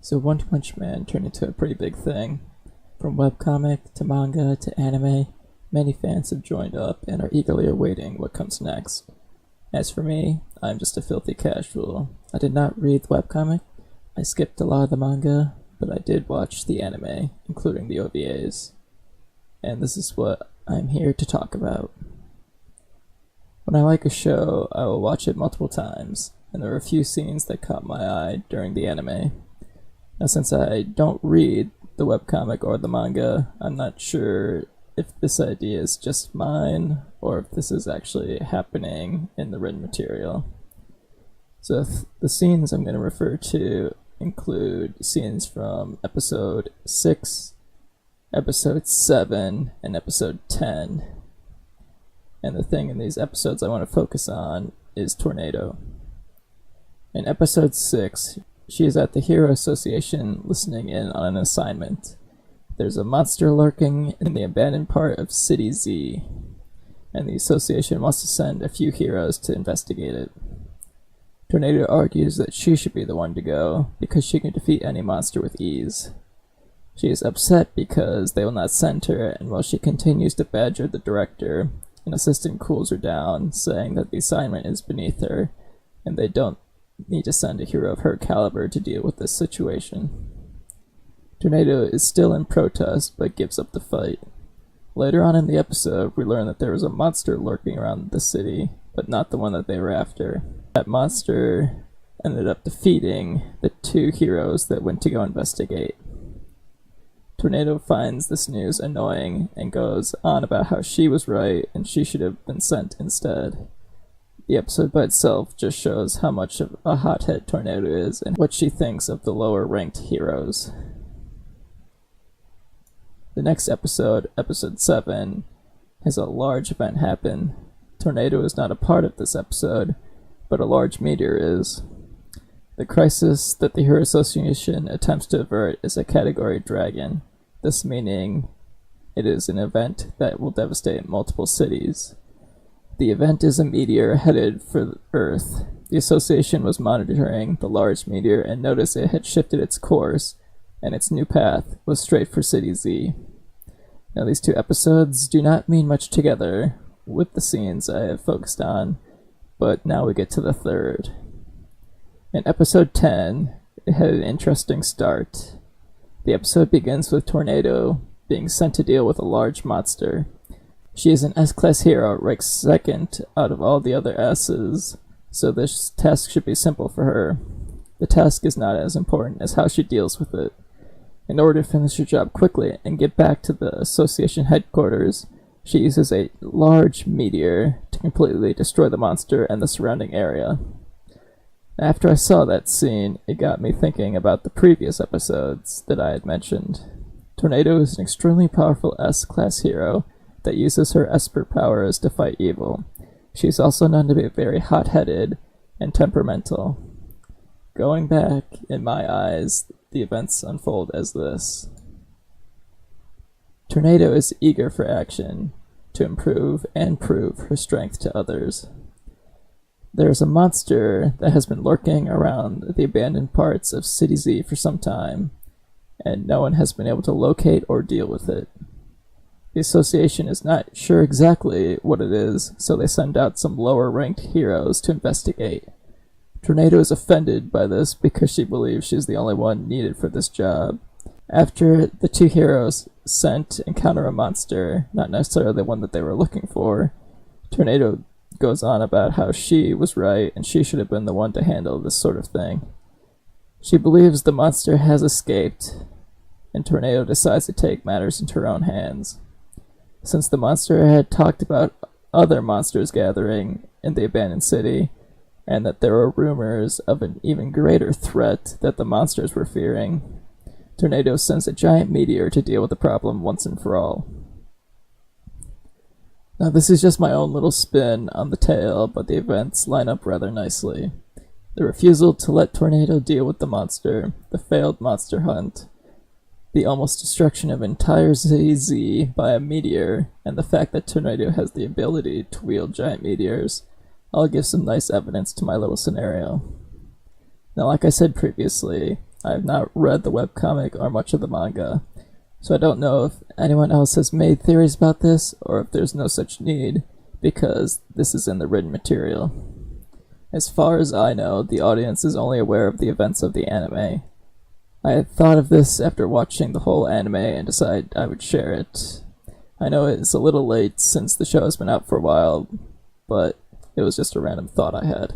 So One Punch Man turned into a pretty big thing. From webcomic to manga to anime, many fans have joined up and are eagerly awaiting what comes next. As for me, I'm just a filthy casual. I did not read the webcomic, I skipped a lot of the manga, but I did watch the anime, including the OVAs. And this is what I'm here to talk about. When I like a show, I will watch it multiple times, and there are a few scenes that caught my eye during the anime. Now, since I don't read the webcomic or the manga, I'm not sure if this idea is just mine or if this is actually happening in the written material. So the scenes I'm going to refer to include scenes from episode 6, episode 7, and episode 10. And the thing in these episodes I want to focus on is Tornado. In episode 6, she is at the Hero Association listening in on an assignment. There's a monster lurking in the abandoned part of City Z, and the association wants to send a few heroes to investigate it. Tornado argues that she should be the one to go, because she can defeat any monster with ease. She is upset because they will not send her, and while she continues to badger the director, an assistant cools her down, saying that the assignment is beneath her, and they don't need to send a hero of her caliber to deal with this situation. Tornado is still in protest, but gives up the fight. Later on in the episode, we learn that there was a monster lurking around the city, but not the one that they were after. That monster ended up defeating the two heroes that went to go investigate. Tornado finds this news annoying and goes on about how she was right and she should have been sent instead. The episode by itself just shows how much of a hothead Tornado is and what she thinks of the lower ranked heroes. The next episode, episode 7, has a large event happen. Tornado is not a part of this episode, but a large meteor is. The crisis that the Hero Association attempts to avert is a category dragon, this meaning it is an event that will devastate multiple cities. The event is a meteor headed for Earth. The association was monitoring the large meteor and noticed it had shifted its course, and its new path was straight for City Z. Now, these two episodes do not mean much together with the scenes I have focused on, but now we get to the third. In episode 10, it had an interesting start. The episode begins with Tornado being sent to deal with a large monster. She is an S-class hero, ranked second out of all the other S's, so this task should be simple for her. The task is not as important as how she deals with it. In order to finish her job quickly and get back to the association headquarters, she uses a large meteor to completely destroy the monster and the surrounding area. After I saw that scene, it got me thinking about the previous episodes that I had mentioned. Tornado is an extremely powerful S-class hero that uses her Esper powers to fight evil. She is also known to be very hot-headed and temperamental. Going back, in my eyes, the events unfold as this. Tornado is eager for action, to improve and prove her strength to others. There is a monster that has been lurking around the abandoned parts of City Z for some time, and no one has been able to locate or deal with it. The association is not sure exactly what it is, so they send out some lower-ranked heroes to investigate. Tornado is offended by this because she believes she's the only one needed for this job. After the two heroes sent encounter a monster, not necessarily the one that they were looking for, Tornado goes on about how she was right and she should have been the one to handle this sort of thing. She believes the monster has escaped, and Tornado decides to take matters into her own hands. Since the monster had talked about other monsters gathering in the abandoned city, and that there were rumors of an even greater threat that the monsters were fearing, Tornado sends a giant meteor to deal with the problem once and for all. Now, this is just my own little spin on the tale, but the events line up rather nicely. The refusal to let Tornado deal with the monster, the failed monster hunt, the almost destruction of entire ZZ by a meteor, and the fact that Tornado has the ability to wield giant meteors all give some nice evidence to my little scenario. Now, like I said previously, I have not read the webcomic or much of the manga, so I don't know if anyone else has made theories about this or if there's no such need, because this is in the written material. As far as I know, the audience is only aware of the events of the anime. I had thought of this after watching the whole anime and decided I would share it. I know it's a little late since the show has been out for a while, but it was just a random thought I had.